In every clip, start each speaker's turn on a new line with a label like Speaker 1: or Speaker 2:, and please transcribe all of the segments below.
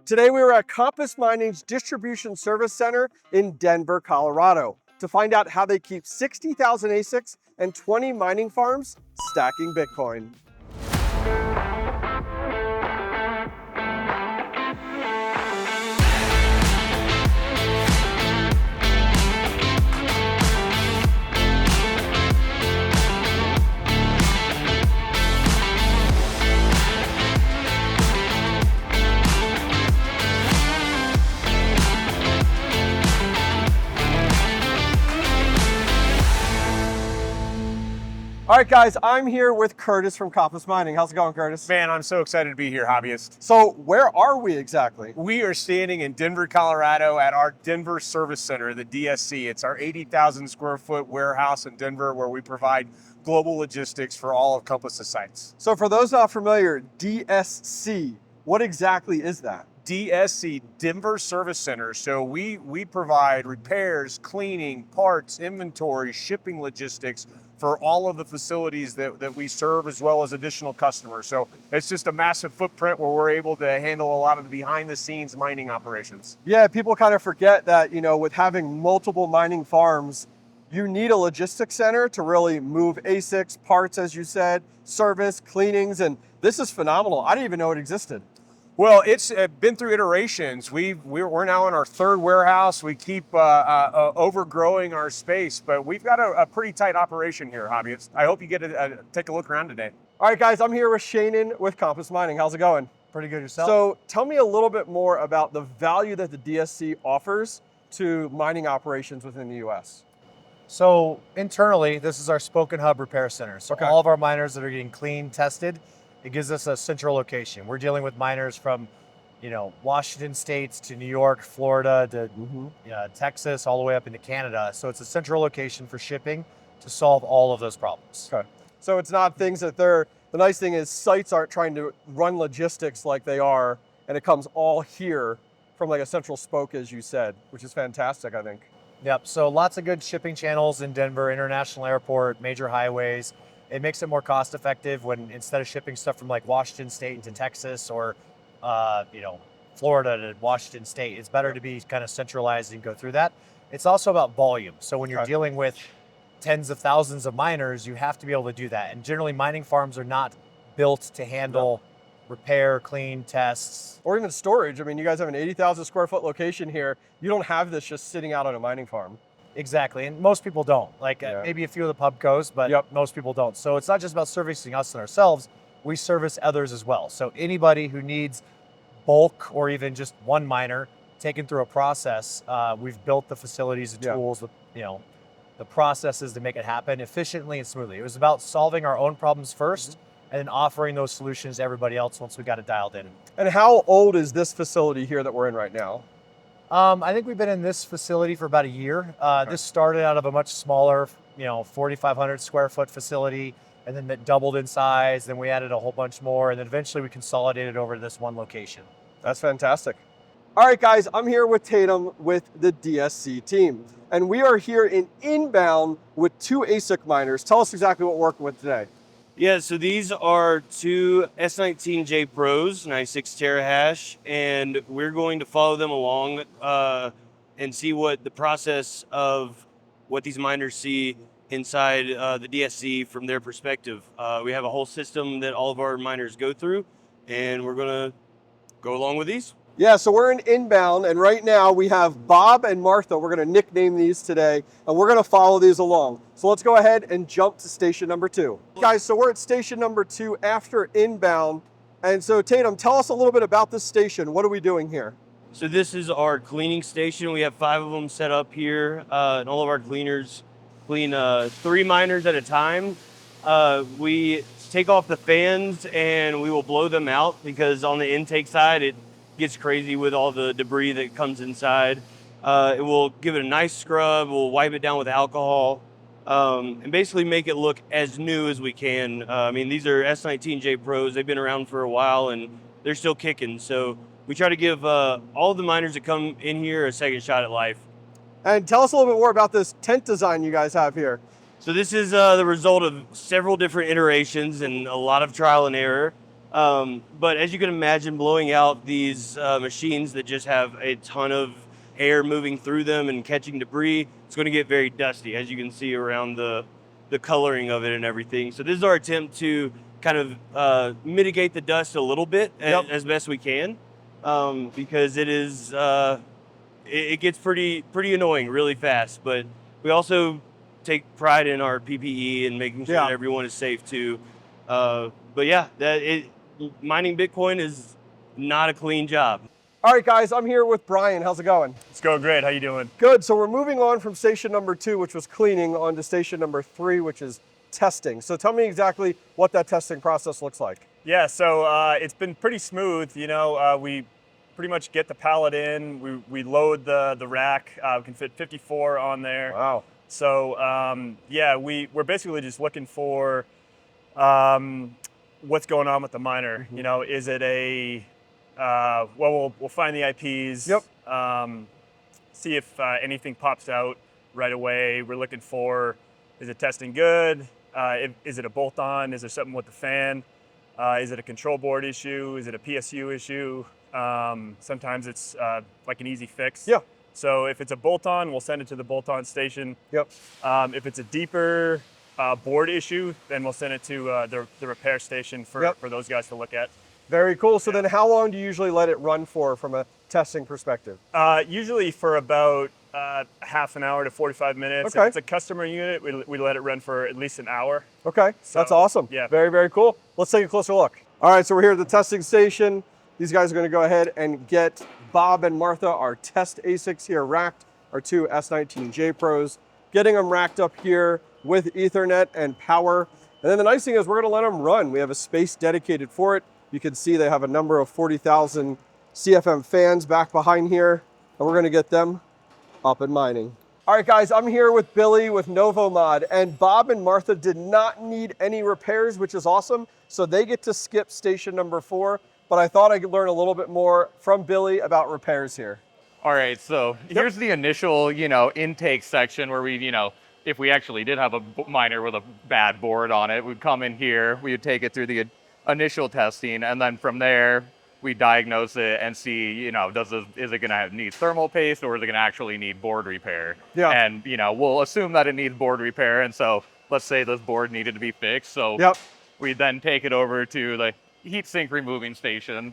Speaker 1: Today we were at Compass Mining's Distribution Service Center in Denver, Colorado, to find out how they keep 60,000 ASICs and 20 mining farms stacking Bitcoin. All right, guys, I'm here with Curtis from Compass Mining. How's it going, Curtis?
Speaker 2: Man, I'm so excited to be here, Hobbyist.
Speaker 1: So where are we exactly?
Speaker 2: We are standing in Denver, Colorado at our Denver Service Center, the DSC. It's our 80,000 square foot warehouse in Denver where we provide global logistics for all of Compass's sites.
Speaker 1: So for those not familiar, DSC, what exactly is that?
Speaker 2: DSC, Denver Service Center. So we provide repairs, cleaning, parts, inventory, shipping logistics for all of the facilities that we serve, as well as additional customers. So it's just a massive footprint where we're able to handle a lot of the behind the scenes mining operations.
Speaker 1: Yeah, people kind of forget that, with having multiple mining farms, you need a logistics center to really move ASICs, parts, as you said, service, cleanings, and this is phenomenal. I didn't even know it existed.
Speaker 2: Well, it's been through iterations. We're now in our third warehouse. We keep overgrowing our space, but we've got a pretty tight operation here, Hobbyist. I hope you get to take a look around today.
Speaker 1: All right, guys, I'm here with Shannon with Compass Mining. How's it going?
Speaker 3: Pretty good yourself.
Speaker 1: So tell me a little bit more about the value that the DSC offers to mining operations within the US.
Speaker 3: So internally, this is our spoken hub repair center. So
Speaker 1: Okay.
Speaker 3: all of our miners that are getting clean, tested, it gives us a central location. We're dealing with miners from, Washington states to New York, Florida, to Texas, all the way up into Canada. So it's a central location for shipping to solve all of those problems.
Speaker 1: Okay. So it's not things that the nice thing is sites aren't trying to run logistics like they are, and it comes all here from like a central spoke, as you said, which is fantastic, I think.
Speaker 3: Yep, so lots of good shipping channels in Denver, international airport, major highways. It makes it more cost effective when instead of shipping stuff from like Washington State into Texas or, Florida to Washington State, it's better to be kind of centralized and go through that. It's also about volume. So when you're dealing with tens of thousands of miners, you have to be able to do that. And generally mining farms are not built to handle repair, clean, tests.
Speaker 1: Or even storage. I mean, you guys have an 80,000 square foot location here. You don't have this just sitting out on a mining farm.
Speaker 3: Exactly, and most people don't. Maybe a few of the pubcos, but most people don't. So it's not just about servicing us and ourselves, we service others as well. So anybody who needs bulk or even just one miner taken through a process, we've built the facilities, the tools, the processes to make it happen efficiently and smoothly. It was about solving our own problems first and then offering those solutions to everybody else once we got it dialed in.
Speaker 1: And how old is this facility here that we're in right now?
Speaker 3: I think we've been in this facility for about a year. This started out of a much smaller, 4,500 square foot facility, and then it doubled in size. Then we added a whole bunch more, and then eventually we consolidated over to this one location.
Speaker 1: That's fantastic. All right, guys, I'm here with Tatum with the DSC team, and we are here in Inbound with 2 ASIC miners. Tell us exactly what we're working with today.
Speaker 4: Yeah, so these are 2 S19J Pros, 96 terahash, and we're going to follow them along and see what the process of what these miners see inside the DSC from their perspective. We have a whole system that all of our miners go through, and we're going to go along with these.
Speaker 1: Yeah, so we're in Inbound, and right now we have Bob and Martha. We're going to nickname these today, and we're going to follow these along. So let's go ahead and jump to station number 2. Guys, so we're at station number 2 after Inbound. And so Tatum, tell us a little bit about this station. What are we doing here?
Speaker 4: So this is our cleaning station. We have 5 of them set up here, and all of our cleaners clean 3 miners at a time. We take off the fans, and we will blow them out because on the intake side, it gets crazy with all the debris that comes inside. It will give it a nice scrub. We'll wipe it down with alcohol and basically make it look as new as we can. These are S19J Pros. They've been around for a while and they're still kicking. So we try to give all the miners that come in here a second shot at life.
Speaker 1: And tell us a little bit more about this tent design you guys have here.
Speaker 4: So this is the result of several different iterations and a lot of trial and error. But as you can imagine, blowing out these machines that just have a ton of air moving through them and catching debris, it's going to get very dusty, as you can see around the coloring of it and everything. So this is our attempt to kind of mitigate the dust a little bit as best we can, because it is it gets pretty annoying really fast. But we also take pride in our PPE and making sure that everyone is safe too. But yeah, mining Bitcoin is not a clean job.
Speaker 1: All right, guys, I'm here with Brian. How's it going?
Speaker 5: It's going great. How you doing?
Speaker 1: Good. So we're moving on from station number 2, which was cleaning, on to station number 3, which is testing. So tell me exactly what that testing process looks like.
Speaker 5: Yeah, so it's been pretty smooth. You know, we pretty much get the pallet in. We load the rack. We can fit 54 on there.
Speaker 1: Wow.
Speaker 5: So yeah, we're basically just looking for what's going on with the miner. You know, is it a well, we'll find the IPs.
Speaker 1: Yep.
Speaker 5: See if anything pops out right away. We're looking for, is it testing good? Is it a bolt-on? Is there something with the fan? Is it a control board issue? Is it a PSU issue? Sometimes it's like an easy fix.
Speaker 1: Yeah.
Speaker 5: So if it's a bolt-on, we'll send it to the bolt-on station.
Speaker 1: Yep.
Speaker 5: If it's a deeper board issue, then we'll send it to the repair station for those guys to look at.
Speaker 1: Very cool. So then how long do you usually let it run for from a testing perspective?
Speaker 5: Usually for about half an hour to 45 minutes.
Speaker 1: Okay.
Speaker 5: If it's a customer unit, we let it run for at least an hour.
Speaker 1: Okay,
Speaker 5: So,
Speaker 1: that's awesome.
Speaker 5: yeah.
Speaker 1: Very, very cool. Let's take a closer look. All right, so we're here at the testing station. These guys are going to go ahead and get Bob and Martha, our test ASICs here racked, our 2 S19J Pros, getting them racked up here with Ethernet and power. And then the nice thing is we're going to let them run. We have a space dedicated for it. You can see they have a number of 40,000 CFM fans back behind here, and we're going to get them up and mining. All right, guys, I'm here with Billy with NovoMod, and Bob and Martha did not need any repairs, which is awesome. So they get to skip station number 4, but I thought I could learn a little bit more from Billy about repairs here.
Speaker 6: All right, so here's the initial, intake section where we, if we actually did have a miner with a bad board on it, we'd come in here, we would take it through the initial testing, and then from there, we diagnose it and see, is it gonna need thermal paste or is it gonna actually need board repair?
Speaker 1: Yeah.
Speaker 6: And, we'll assume that it needs board repair, and so let's say this board needed to be fixed, so we then take it over to the heat sink removing station.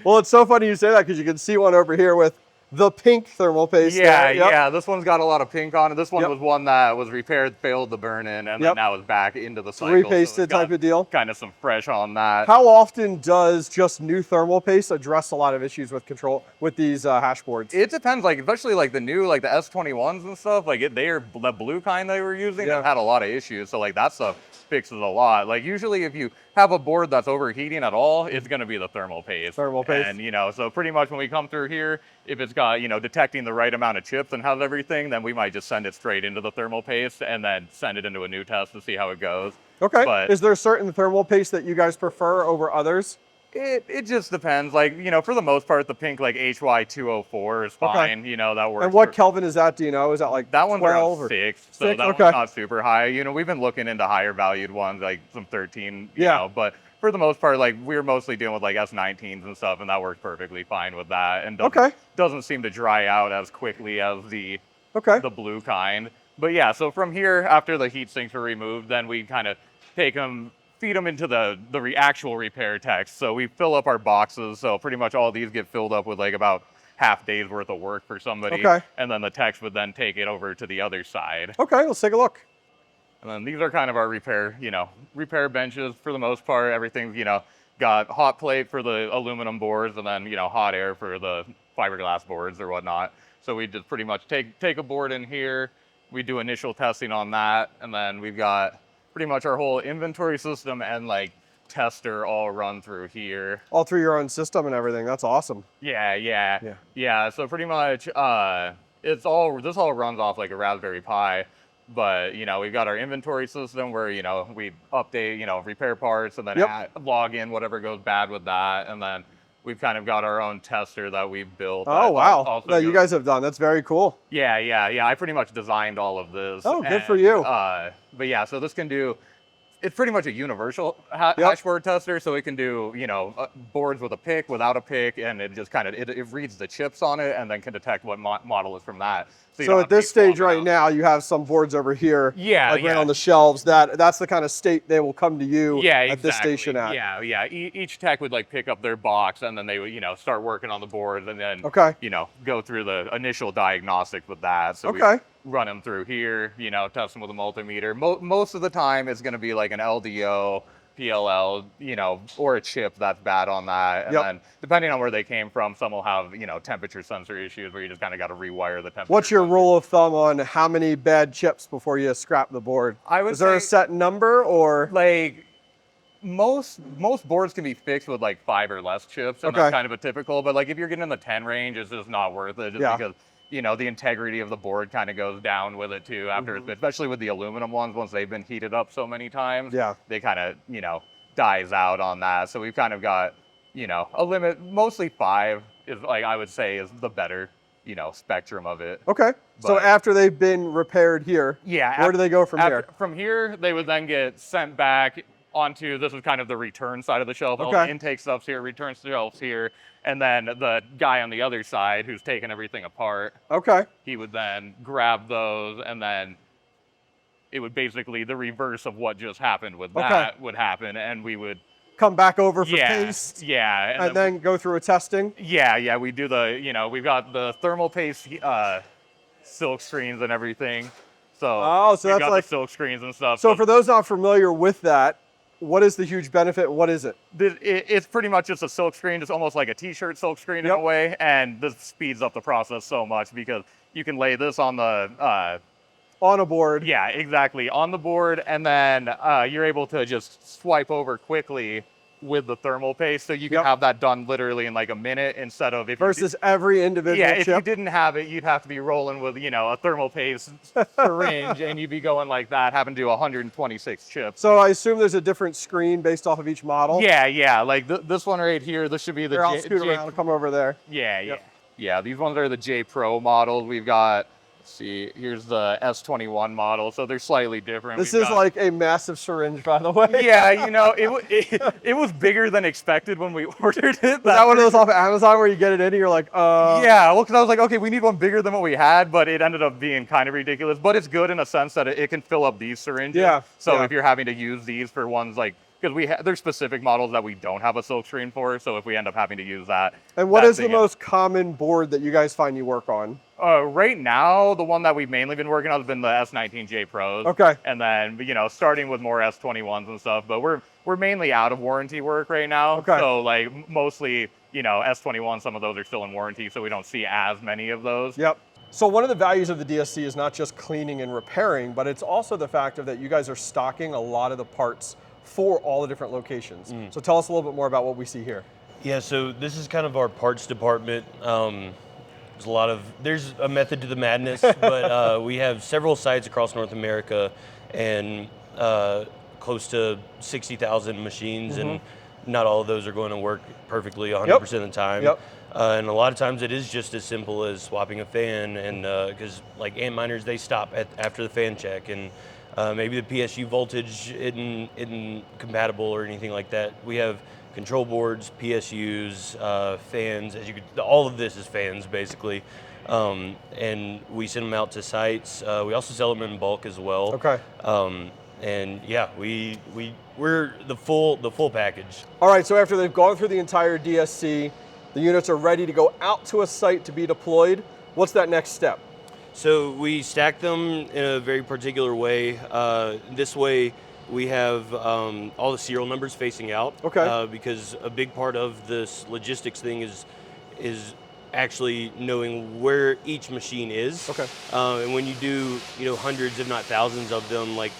Speaker 1: Well, it's so funny you say that because you can see one over here with the pink thermal paste.
Speaker 6: Yeah, this one's got a lot of pink on it. This one was one that was repaired, failed to burn in, and then now is back into the cycle.
Speaker 1: Repasted type of deal.
Speaker 6: Kind of some fresh on that.
Speaker 1: How often does just new thermal paste address a lot of issues with control with these hashboards?
Speaker 6: It depends, especially the new, the S21s and stuff, they are the blue kind they were using that had a lot of issues. So that stuff fixes a lot. Usually if you have a board that's overheating at all, it's going to be the thermal paste.
Speaker 1: Thermal paste.
Speaker 6: And, so pretty much when we come through here, if it's got, detecting the right amount of chips and has everything, then we might just send it straight into the thermal paste and then send it into a new test to see how it goes.
Speaker 1: Okay.
Speaker 6: But
Speaker 1: is there a certain thermal paste that you guys prefer over others?
Speaker 6: It just depends. For the most part, the pink HY204 is fine. That works.
Speaker 1: And what Kelvin is that? Do you know? Is that
Speaker 6: that one's
Speaker 1: 12
Speaker 6: around 6? So
Speaker 1: 6?
Speaker 6: that one's not super high. We've been looking into higher valued ones, like some 13. You know, but for the most part, we're mostly dealing with S19s and stuff, and that works perfectly fine with that. And doesn't seem to dry out as quickly as the blue kind. But yeah, so from here, after the heat sinks are removed, then we kind of take them, feed them into the actual repair text. So we fill up our boxes. So pretty much all these get filled up with about half day's worth of work for somebody. And then the techs would then take it over to the other side.
Speaker 1: Okay, let's take a look.
Speaker 6: And then these are kind of our repair benches for the most part. Everything's, got hot plate for the aluminum boards and then, hot air for the fiberglass boards or whatnot. So we just pretty much take a board in here. We do initial testing on that. And then we've got pretty much our whole inventory system and tester all run through here.
Speaker 1: All through your own system and everything. That's awesome.
Speaker 6: Yeah. So pretty much this all runs off a Raspberry Pi. But, we've got our inventory system where, we update, repair parts and then log in whatever goes bad with that. And then we've kind of got our own tester that we've built.
Speaker 1: Oh, wow. That you guys have done. That's very cool.
Speaker 6: Yeah. I pretty much designed all of this.
Speaker 1: Oh, good for you.
Speaker 6: But yeah, so this can do it's pretty much a universal hashboard tester, so it can do, you know, boards with a pick, without a pick, and it just kind of, it reads the chips on it and then can detect what model is from that.
Speaker 1: So at this stage right now, you have some boards over here, like right on the shelves. That's the kind of state they will come to you at this station at.
Speaker 6: Yeah. Each tech would like pick up their box, and then they would, you know, start working on the boards, and then, you know, go through the initial diagnostics with that. So we run them through here, you know, test them with a multimeter. Most of the time, it's going to be like an LDO, PLL, you know, or a chip that's bad on that. And then depending on where they came from, some will have, you know, temperature sensor issues where you just kind of got to rewire the temperature.
Speaker 1: What's your rule of thumb on how many bad chips before you scrap the board? Is there a set number, or
Speaker 6: like most boards can be fixed with like 5 or less chips, and that's kind of a typical, but like if you're getting in the 10 range, it's just not worth it, just because, you know, the integrity of the board kind of goes down with it too after, especially with the aluminum ones, once they've been heated up so many times, they kind of, you know, dies out on that. So we've kind of got, you know, a limit. Mostly 5 is, like, I would say, is the better, you know, spectrum of it.
Speaker 1: So after they've been repaired here, where do they go from here?
Speaker 6: From here, they would then get sent back onto, this is kind of the return side of the shelf. All the intake stuff's here, return shelf's here, and then the guy on the other side who's taking everything apart, he would then grab those, and then it would basically, the reverse of what just happened with that would happen, and we would
Speaker 1: come back over for paste, and then go through a testing.
Speaker 6: We do the, you know, we've got the thermal paste silk screens and everything. So
Speaker 1: so that's like
Speaker 6: the silk screens and stuff.
Speaker 1: So for those not familiar with that, what is the huge benefit? What is it?
Speaker 6: It's pretty much just a silk screen. It's almost like a t-shirt silk screen in a way, and this speeds up the process so much because you can lay this on the
Speaker 1: on a board.
Speaker 6: Yeah, exactly, on the board, and then you're able to just swipe over quickly with the thermal paste, so you can have that done literally in like a minute instead of
Speaker 1: versus every individual chip.
Speaker 6: If you didn't have it, you'd have to be rolling with, you know, a thermal paste syringe, and you'd be going like that, having to do 126 chips.
Speaker 1: So I assume there's a different screen based off of each model.
Speaker 6: Like this one right here. This should be the
Speaker 1: I'll scoot around and come over there.
Speaker 6: Yeah. These ones are the J Pro models. We've got. See, here's the S21 model, so they're slightly different.
Speaker 1: This is like a massive syringe, by the way.
Speaker 6: Yeah, you know, it was bigger than expected when we ordered it.
Speaker 1: Was that one of those off of Amazon where you get it in and you're like,
Speaker 6: Yeah, well, because I was like, okay, we need one bigger than what we had, but it ended up being kind of ridiculous. But it's good in a sense that it can fill up these syringes. So if you're having to use these for ones like, because there's specific models that we don't have a silk screen for, so if we end up having to use that.
Speaker 1: And what is the most common board that you guys find you work on?
Speaker 6: Right now, the one that we've mainly been working on has been the S19J Pros. And then, you know, starting with more S21s and stuff, but we're mainly out of warranty work right now. So like mostly, you know, S21, some of those are still in warranty, so we don't see as many of those.
Speaker 1: So one of the values of the DSC is not just cleaning and repairing, but it's also the fact of that you guys are stocking a lot of the parts for all the different locations. So tell us a little bit more about what we see here.
Speaker 4: Yeah, so this is kind of our parts department. There's a method to the madness, but we have several sites across North America and close to 60,000 machines, and not all of those are going to work perfectly 100% of the time. And a lot of times it is just as simple as swapping a fan, and because like Antminers, they stop after the fan check, and maybe the PSU voltage isn't compatible or anything like that. We have control boards, PSUs, fans. All of this is fans basically, and we send them out to sites. We also sell them in bulk as well. And yeah, we're the full package.
Speaker 1: All right. So after they've gone through the entire DSC, the units are ready to go out to a site to be deployed. What's that next step?
Speaker 4: So we stack them in a very particular way. This way we have all the serial numbers facing out. Because a big part of this logistics thing is actually knowing where each machine is. And when you do, you know, hundreds, if not thousands of them, like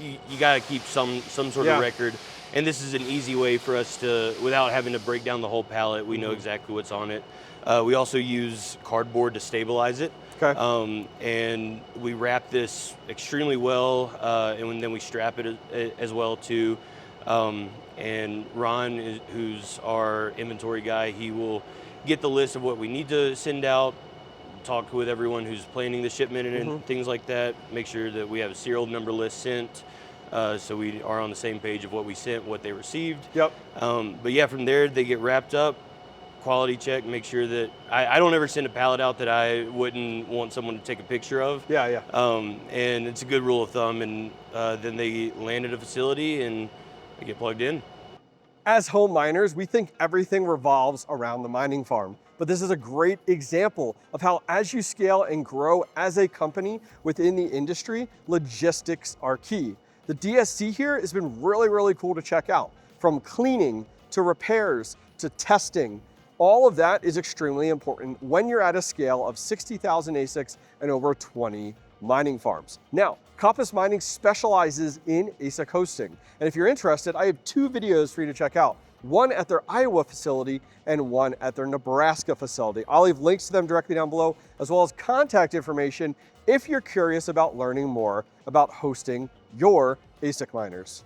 Speaker 4: you got to keep some sort of record. And this is an easy way for us to, without having to break down the whole pallet, we know exactly what's on it. We also use cardboard to stabilize it. And we wrap this extremely well, and then we strap it as well too. And Ron, who's our inventory guy, he will get the list of what we need to send out, talk with everyone who's planning the shipment and things like that, make sure that we have a serial number list sent. so we are on the same page of what we sent, what they received.
Speaker 1: Yep.
Speaker 4: But yeah, from there they get wrapped up, quality check, make sure that I don't ever send a pallet out that I wouldn't want someone to take a picture of.
Speaker 1: Yeah.
Speaker 4: And it's a good rule of thumb. And then they land at a facility and they get plugged in.
Speaker 1: As home miners, we think everything revolves around the mining farm. But this is a great example of how, as you scale and grow as a company within the industry, logistics are key. The DSC here has been really, really cool to check out. From cleaning to repairs to testing, all of that is extremely important when you're at a scale of 60,000 ASICs and over 20 mining farms. Now, Compass Mining specializes in ASIC hosting. And if you're interested, I have 2 videos for you to check out. One at their Iowa facility and one at their Nebraska facility. I'll leave links to them directly down below, as well as contact information if you're curious about learning more about hosting your ASIC miners.